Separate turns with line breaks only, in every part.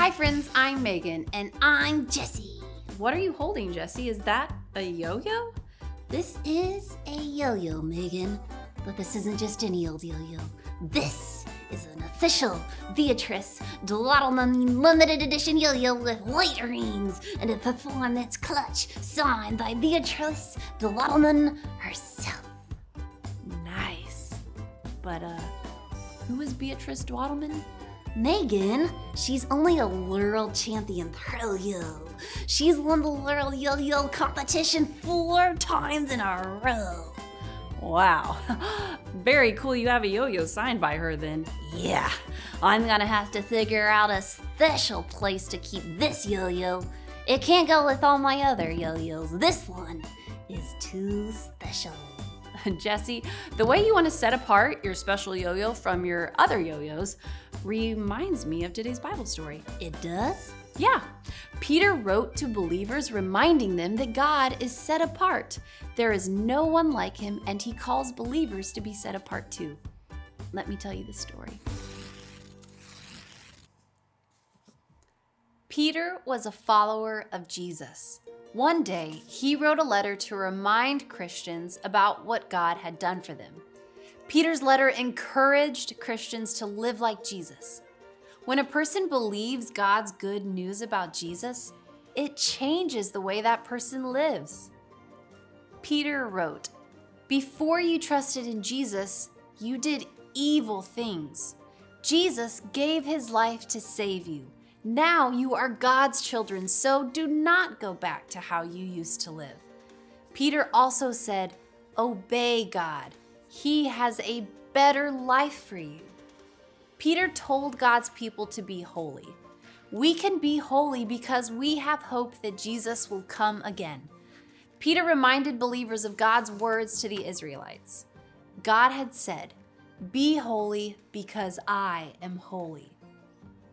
Hi friends, I'm Megan.
And I'm Jessie.
What are you holding, Jessie? Is that a yo-yo?
This is a yo-yo, Megan. But this isn't just any old yo-yo. This is an official Beatrice Dwaddleman limited edition yo-yo with light rings and a performance clutch signed by Beatrice Dwaddleman herself.
Nice. But, who is Beatrice Dwaddleman?
Megan, she's only a world champion pro yo. She's won the world yo-yo competition 4 times in a row.
Wow. Very cool you have a yo-yo signed by her then.
Yeah, I'm gonna have to figure out a special place to keep this yo-yo. It can't go with all my other yo-yos. This one is too special.
Jessie, the way you want to set apart your special yo-yo from your other yo-yos reminds me of today's Bible story.
It does?
Yeah. Peter wrote to believers reminding them that God is set apart. There is no one like him, and he calls believers to be set apart too. Let me tell you the story. Peter was a follower of Jesus. One day, he wrote a letter to remind Christians about what God had done for them. Peter's letter encouraged Christians to live like Jesus. When a person believes God's good news about Jesus, it changes the way that person lives. Peter wrote, "Before you trusted in Jesus, you did evil things. Jesus gave his life to save you. Now you are God's children, so do not go back to how you used to live." Peter also said, "Obey God. He has a better life for you." Peter told God's people to be holy. We can be holy because we have hope that Jesus will come again. Peter reminded believers of God's words to the Israelites. God had said, "Be holy because I am holy."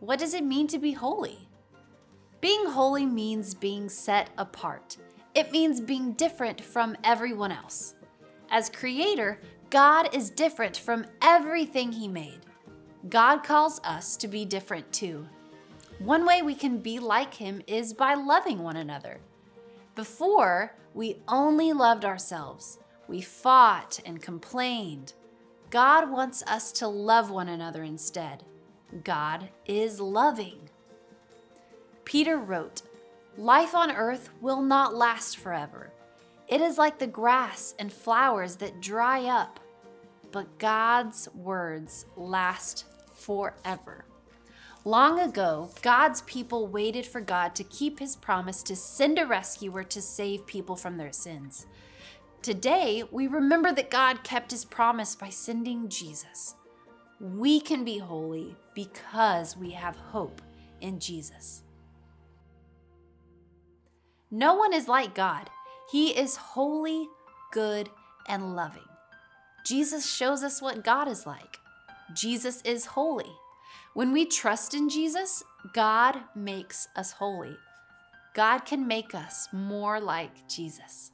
What does it mean to be holy? Being holy means being set apart. It means being different from everyone else. As creator, God is different from everything he made. God calls us to be different too. One way we can be like him is by loving one another. Before, we only loved ourselves. We fought and complained. God wants us to love one another instead. God is loving. Peter wrote, "Life on earth will not last forever. It is like the grass and flowers that dry up, but God's words last forever." Long ago, God's people waited for God to keep his promise to send a rescuer to save people from their sins. Today, we remember that God kept his promise by sending Jesus. We can be holy because we have hope in Jesus. No one is like God. He is holy, good, and loving. Jesus shows us what God is like. Jesus is holy. When we trust in Jesus, God makes us holy. God can make us more like Jesus.